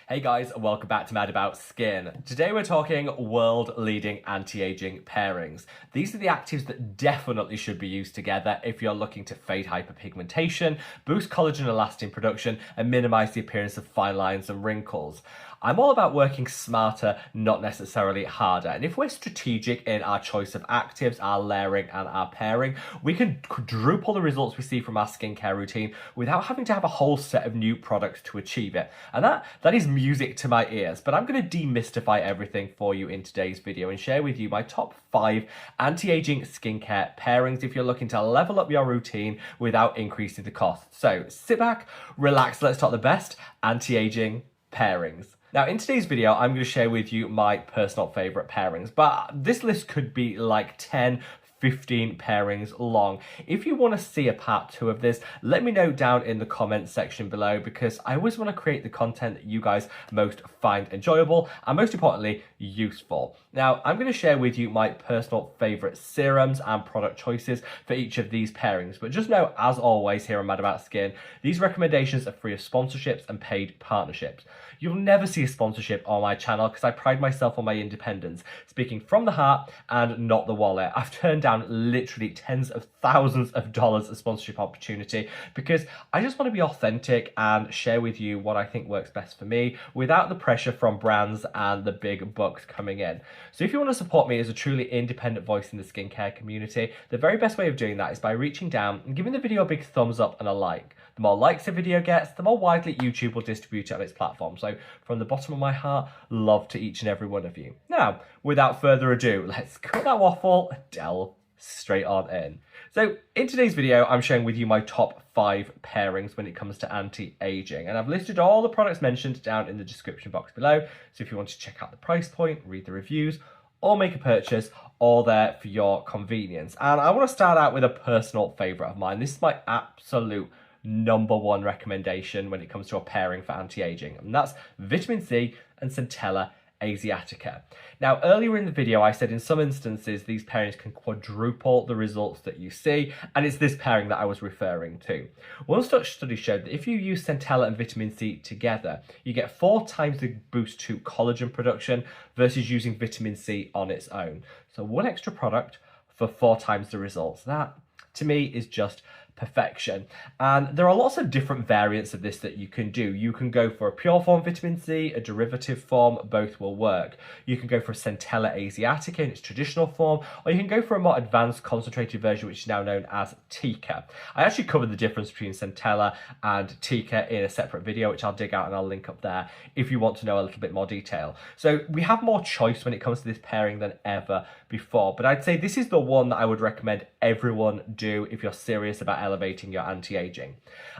Hey guys, welcome back to Mad About Skin. Today we're talking world-leading anti-aging pairings. These are the actives that definitely should be used together if you're looking to fade hyperpigmentation, boost collagen and elastin production, and minimize the appearance of fine lines and wrinkles. I'm all about working smarter, not necessarily harder. And if we're strategic in our choice of actives, our layering and our pairing, we can quadruple the results we see from our skincare routine without having to have a whole set of new products to achieve it. And that is music to my ears, but I'm going to demystify everything for you in today's video and share with you my top 5 anti-aging skincare pairings if you're looking to level up your routine without increasing the cost. So sit back, relax, let's talk the best anti-aging pairings. Now, in today's video, I'm going to share with you my personal favorite pairings, but this list could be like 10, 15 pairings long. If you want to see a part 2 of this, let me know down in the comments section below, because I always want to create the content that you guys most find enjoyable and most importantly, useful. Now, I'm going to share with you my personal favorite serums and product choices for each of these pairings, but just know, as always here on Mad About Skin, these recommendations are free of sponsorships and paid partnerships. You'll never see a sponsorship on my channel because I pride myself on my independence, speaking from the heart and not the wallet. I've turned down literally tens of thousands of dollars of sponsorship opportunity because I just want to be authentic and share with you what I think works best for me without the pressure from brands and the big bucks coming in. So if you want to support me as a truly independent voice in the skincare community, the very best way of doing that is by reaching down and giving the video a big thumbs up and a like. The more likes a video gets, the more widely YouTube will distribute it on its platform. So from the bottom of my heart, love to each and every one of you. Now, without further ado, let's cut that waffle and delve straight on in. So in today's video, I'm sharing with you my top 5 pairings when it comes to anti-aging. And I've listed all the products mentioned down in the description box below. So if you want to check out the price point, read the reviews, or make a purchase, all there for your convenience. And I want to start out with a personal favorite of mine. This is my absolute #1 recommendation when it comes to a pairing for anti-aging, and that's vitamin C and Centella asiatica. Now, earlier in the video, I said in some instances these pairings can quadruple the results that you see, and it's this pairing that I was referring to. One such study showed that if you use Centella and vitamin C together, you get 4 times the boost to collagen production versus using vitamin C on its own. So one extra product for 4 times the results. That, to me, is just perfection. And there are lots of different variants of this that you can do. You can go for a pure form vitamin C, a derivative form, both will work. You can go for a Centella asiatica in its traditional form, or you can go for a more advanced concentrated version, which is now known as Tika. I actually covered the difference between Centella and Tika in a separate video, which I'll dig out and I'll link up there if you want to know a little bit more detail. So we have more choice when it comes to this pairing than ever before, but I'd say this is the one that I would recommend everyone do if you're serious about elevating your anti-aging.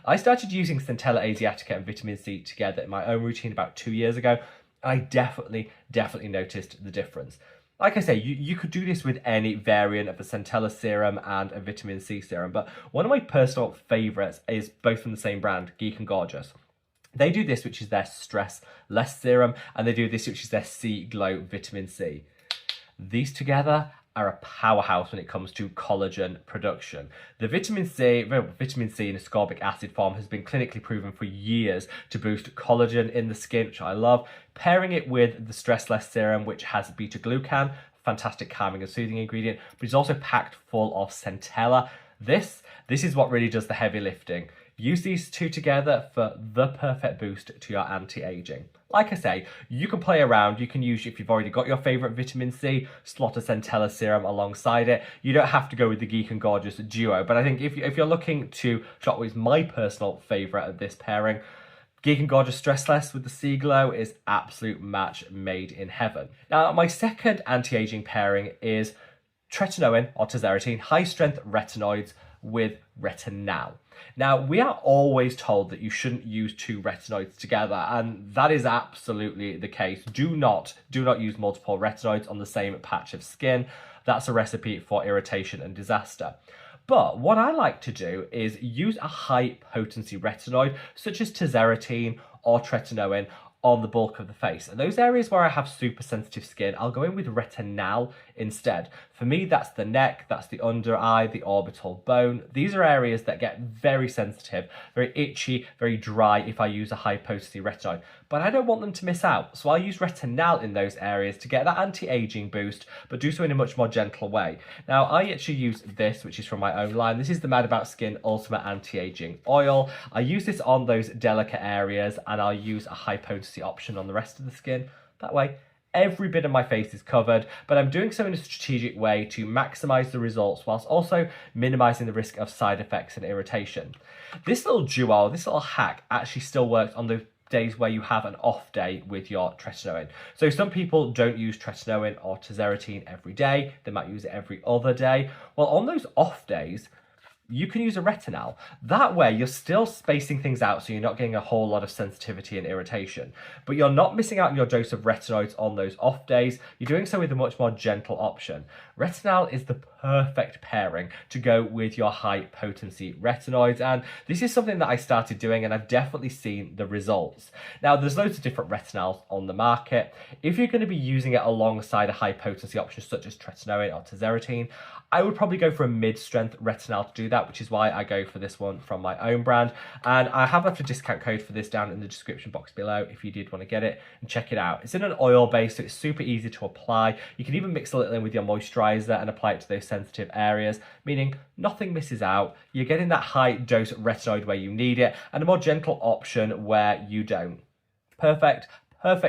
I started using Centella asiatica and vitamin C together in my own routine about 2 years ago, and I definitely noticed the difference. Like I say, you could do this with any variant of a Centella serum and a vitamin C serum, but one of my personal favorites is both from the same brand, Geek and Gorgeous. They do this, which is their Stress Less serum, and they do this, which is their C Glow vitamin C. These together are a powerhouse when it comes to collagen production. The vitamin C in ascorbic acid form has been clinically proven for years to boost collagen in the skin, which I love. Pairing it with the Stress Less serum, which has beta-glucan, fantastic calming and soothing ingredient, but it's also packed full of Centella. This is what really does the heavy lifting. Use these two together for the perfect boost to your anti-aging. Like I say, you can play around. You can use, if you've already got your favorite vitamin C, slot a Centella serum alongside it. You don't have to go with the Geek and Gorgeous duo, but I think if you're looking to shop with my personal favorite of this pairing, Geek and Gorgeous Stress Less with the C Glow is absolute match made in heaven. Now, my second anti-aging pairing is tretinoin or tazarotene, high-strength retinoids with retinal. Now, we are always told that you shouldn't use 2 retinoids together, and that is absolutely the case. Do not use multiple retinoids on the same patch of skin. That's a recipe for irritation and disaster. But what I like to do is use a high potency retinoid, such as tazarotene or tretinoin, on the bulk of the face. And those areas where I have super sensitive skin, I'll go in with Retinal instead. For me, that's the neck, that's the under eye, the orbital bone. These are areas that get very sensitive, very itchy, very dry if I use a high potency retinoid. But I don't want them to miss out, so I'll use Retinal in those areas to get that anti-aging boost, but do so in a much more gentle way. Now, I actually use this, which is from my own line. This is the Mad About Skin Ultimate Anti-Aging Oil. I use this on those delicate areas, and I'll use a high potency option on the rest of the skin. That way, every bit of my face is covered, but I'm doing so in a strategic way to maximize the results whilst also minimizing the risk of side effects and irritation. This little duo, this little hack actually still works on the days where you have an off day with your tretinoin. So some people don't use tretinoin or tazarotene every day. They might use it every other day. Well, on those off days, you can use a retinal. That way, you're still spacing things out so you're not getting a whole lot of sensitivity and irritation. But you're not missing out on your dose of retinoids on those off days. You're doing so with a much more gentle option. Retinal is the perfect pairing to go with your high potency retinoids, and this is something that I started doing and I've definitely seen the results. Now, there's loads of different retinols on the market. If you're going to be using it alongside a high potency option such as tretinoin or tazarotene, I would probably go for a mid-strength retinol to do that, which is why I go for this one from my own brand. And I have left a discount code for this down in the description box below if you did want to get it and check it out. It's in an oil base, so it's super easy to apply. You can even mix a little in with your moisturizer and apply it to those sensitive areas, meaning nothing misses out. You're getting that high dose retinoid where you need it and a more gentle option where you don't. Perfect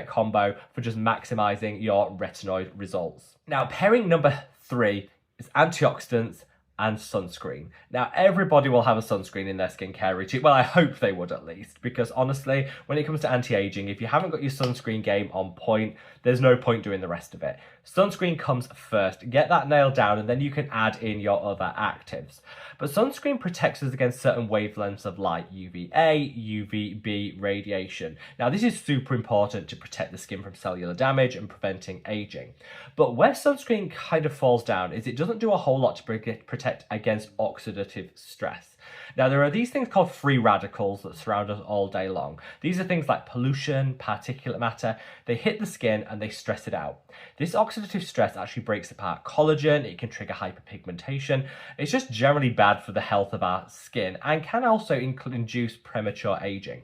combo for just maximizing your retinoid results. Now, pairing number 3 is antioxidants and sunscreen. Now, everybody will have a sunscreen in their skincare routine. Well, I hope they would at least, because honestly, when it comes to anti-aging, if you haven't got your sunscreen game on point, there's no point doing the rest of it. Sunscreen comes first. Get that nailed down, and then you can add in your other actives. But sunscreen protects us against certain wavelengths of light, UVA, UVB radiation. Now, this is super important to protect the skin from cellular damage and preventing aging. But where sunscreen kind of falls down is it doesn't do a whole lot to protect against oxidative stress. Now, there are these things called free radicals that surround us all day long. These are things like pollution, particulate matter. They hit the skin and they stress it out. This oxidative stress actually breaks apart collagen. It can trigger hyperpigmentation. It's just generally bad for the health of our skin and can also induce premature aging.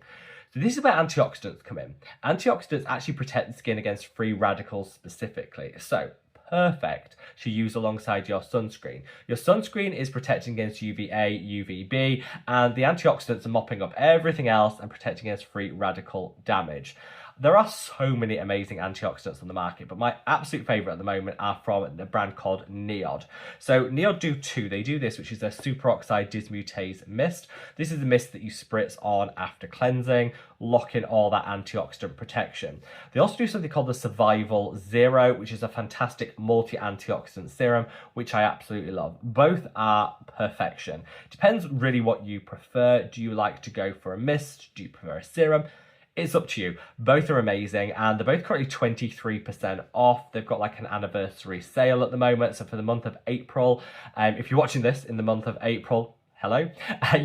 So this is where antioxidants come in. Antioxidants actually protect the skin against free radicals specifically. So perfect to use alongside your sunscreen. Your sunscreen is protecting against UVA, UVB, and the antioxidants are mopping up everything else and protecting against free radical damage. There are so many amazing antioxidants on the market, but my absolute favourite at the moment are from the brand called Neod. So Neod do two. They do this, which is their superoxide dismutase mist. This is the mist that you spritz on after cleansing, lock in all that antioxidant protection. They also do something called the Survival Zero, which is a fantastic multi-antioxidant serum, which I absolutely love. Both are perfection. Depends really what you prefer. Do you like to go for a mist? Do you prefer a serum? It's up to you. Both are amazing, and they're both currently 23% off. They've got like an anniversary sale at the moment. So for the month of April, if you're watching this in the month of April, hello, you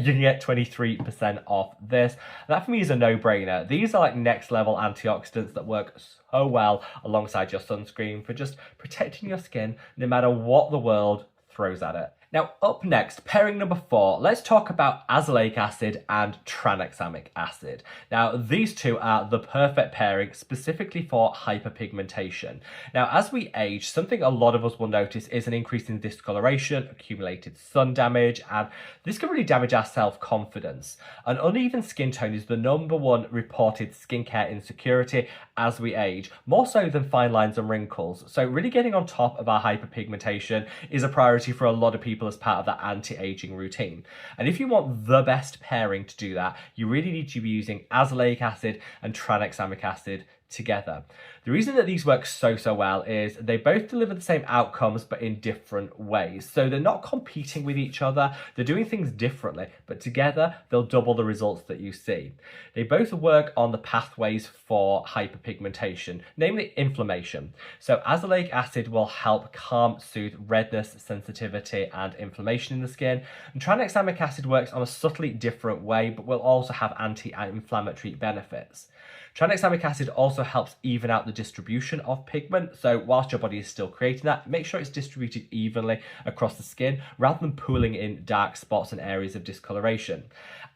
can get 23% off this. That for me is a no-brainer. These are like next level antioxidants that work so well alongside your sunscreen for just protecting your skin no matter what the world throws at it. Now, up next, pairing number 4, let's talk about azelaic acid and tranexamic acid. Now, these two are the perfect pairing specifically for hyperpigmentation. Now, as we age, something a lot of us will notice is an increase in discoloration, accumulated sun damage, and this can really damage our self-confidence. An uneven skin tone is the #1 reported skincare insecurity as we age, more so than fine lines and wrinkles. So really getting on top of our hyperpigmentation is a priority for a lot of people as part of that anti-aging routine. And if you want the best pairing to do that, you really need to be using azelaic acid and tranexamic acid together. The reason that these work so well is they both deliver the same outcomes but in different ways. So they're not competing with each other, they're doing things differently, but together they'll double the results that you see. They both work on the pathways for hyperpigmentation, namely inflammation. So azelaic acid will help calm, soothe redness, sensitivity and inflammation in the skin. And tranexamic acid works on a subtly different way but will also have anti-inflammatory benefits. Tranexamic acid also helps even out the distribution of pigment. So whilst your body is still creating that, make sure it's distributed evenly across the skin rather than pooling in dark spots and areas of discoloration.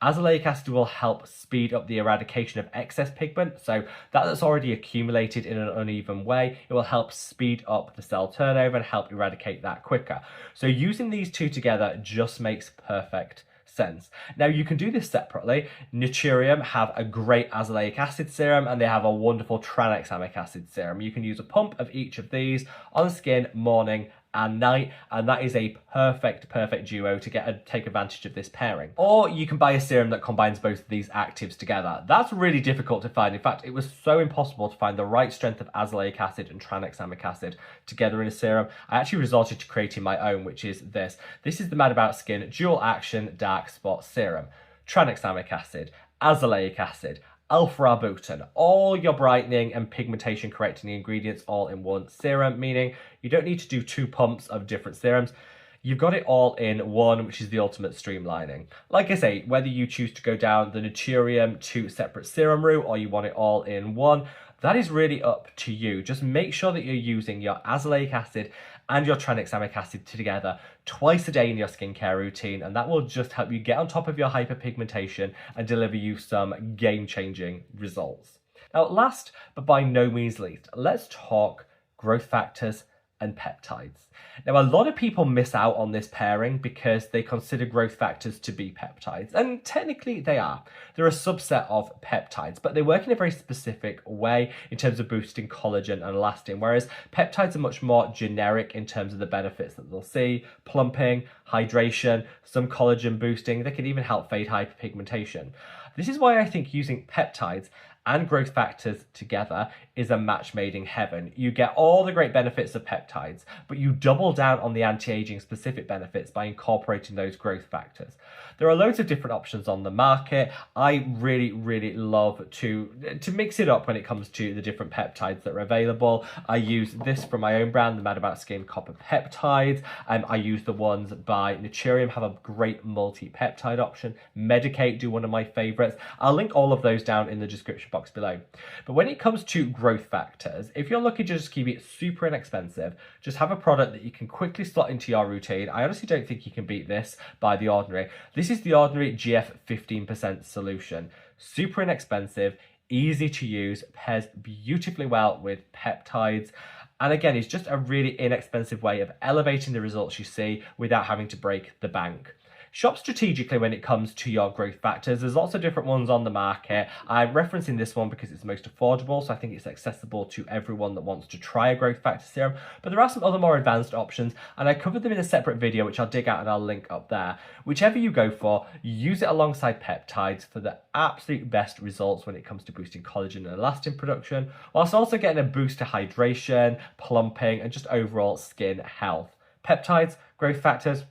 Azelaic acid will help speed up the eradication of excess pigment, so that's already accumulated in an uneven way. It will help speed up the cell turnover and help eradicate that quicker. So using these two together just makes perfect sense. Now you can do this separately. Naturium have a great azelaic acid serum and they have a wonderful tranexamic acid serum. You can use a pump of each of these on the skin morning and night, and that is a perfect duo to take advantage of this pairing. Or you can buy a serum that combines both of these actives together. That's really difficult to find. In fact, it was so impossible to find the right strength of azelaic acid and tranexamic acid together in a serum. I actually resorted to creating my own, which is this. This is the Mad About Skin Dual Action Dark Spot Serum. Tranexamic acid, azelaic acid, alpha-arbutin, all your brightening and pigmentation correcting ingredients all in one serum, meaning you don't need to do 2 pumps of different serums. You've got it all in one, which is the ultimate streamlining. Like I say, whether you choose to go down the Naturium 2 separate serum route or you want it all in one, that is really up to you. Just make sure that you're using your azelaic acid and your tranexamic acid together twice a day in your skincare routine, and that will just help you get on top of your hyperpigmentation and deliver you some game-changing results. Now, last but by no means least, let's talk growth factors and peptides. Now, a lot of people miss out on this pairing because they consider growth factors to be peptides, and technically they are. They're a subset of peptides, but they work in a very specific way in terms of boosting collagen and elastin, whereas peptides are much more generic in terms of the benefits that they'll see: plumping, hydration, some collagen boosting. They can even help fade hyperpigmentation. This is why I think using peptides and growth factors together is a match made in heaven. You get all the great benefits of peptides, but you double down on the anti-aging specific benefits by incorporating those growth factors. There are loads of different options on the market. I really love to mix it up when it comes to the different peptides that are available. I use this from my own brand, the Mad About Skin Copper Peptides. I use the ones by Naturium, have a great multi-peptide option. Medicate do one of my favorites. I'll link all of those down in the description box below. But when it comes to growth factors, if you're looking to just keep it super inexpensive, just have a product that you can quickly slot into your routine. I honestly don't think you can beat this by The Ordinary. This is The Ordinary GF 15% solution. Super inexpensive, easy to use, pairs beautifully well with peptides. And again, it's just a really inexpensive way of elevating the results you see without having to break the bank. Shop strategically when it comes to your growth factors. There's lots of different ones on the market. I'm referencing this one because it's the most affordable, so I think it's accessible to everyone that wants to try a growth factor serum. But there are some other more advanced options, and I covered them in a separate video, which I'll dig out and I'll link up there. Whichever you go for, use it alongside peptides for the absolute best results when it comes to boosting collagen and elastin production, whilst also getting a boost to hydration, plumping, and just overall skin health. Peptides, growth factors,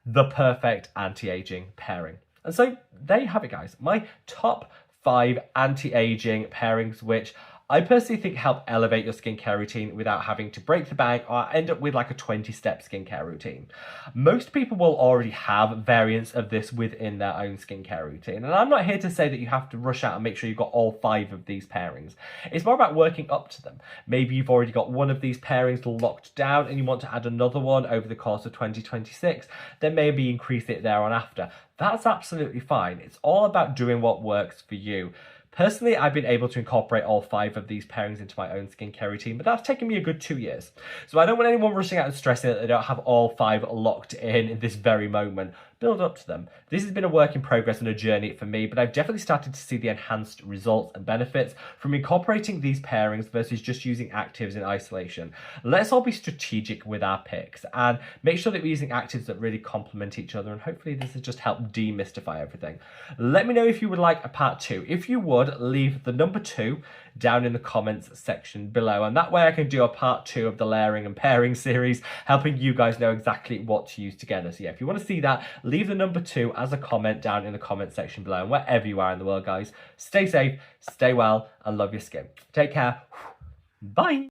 the perfect anti-aging pairing. And so there you have it, guys. My top 5 anti-aging pairings, which I personally think help elevate your skincare routine without having to break the bank or end up with like a 20-step skincare routine. Most people will already have variants of this within their own skincare routine. And I'm not here to say that you have to rush out and make sure you've got all 5 of these pairings. It's more about working up to them. Maybe you've already got one of these pairings locked down and you want to add another one over the course of 2026. Then maybe increase it there on after. That's absolutely fine. It's all about doing what works for you. Personally, I've been able to incorporate all 5 of these pairings into my own skincare routine, but that's taken me a good 2 years. So I don't want anyone rushing out and stressing that they don't have all 5 locked in this very moment. Build up to them. This has been a work in progress and a journey for me, but I've definitely started to see the enhanced results and benefits from incorporating these pairings versus just using actives in isolation. Let's all be strategic with our picks and make sure that we're using actives that really complement each other, and hopefully this has just helped demystify everything. Let me know if you would like a part 2. If you would, leave the number 2 down in the comments section below, and that way I can do a part 2 of the layering and pairing series, helping you guys know exactly what to use together. So yeah, if you want to see that, leave the number 2 as a comment down in the comment section below. And wherever you are in the world, guys, stay safe, stay well, and love your skin. Take care. Bye.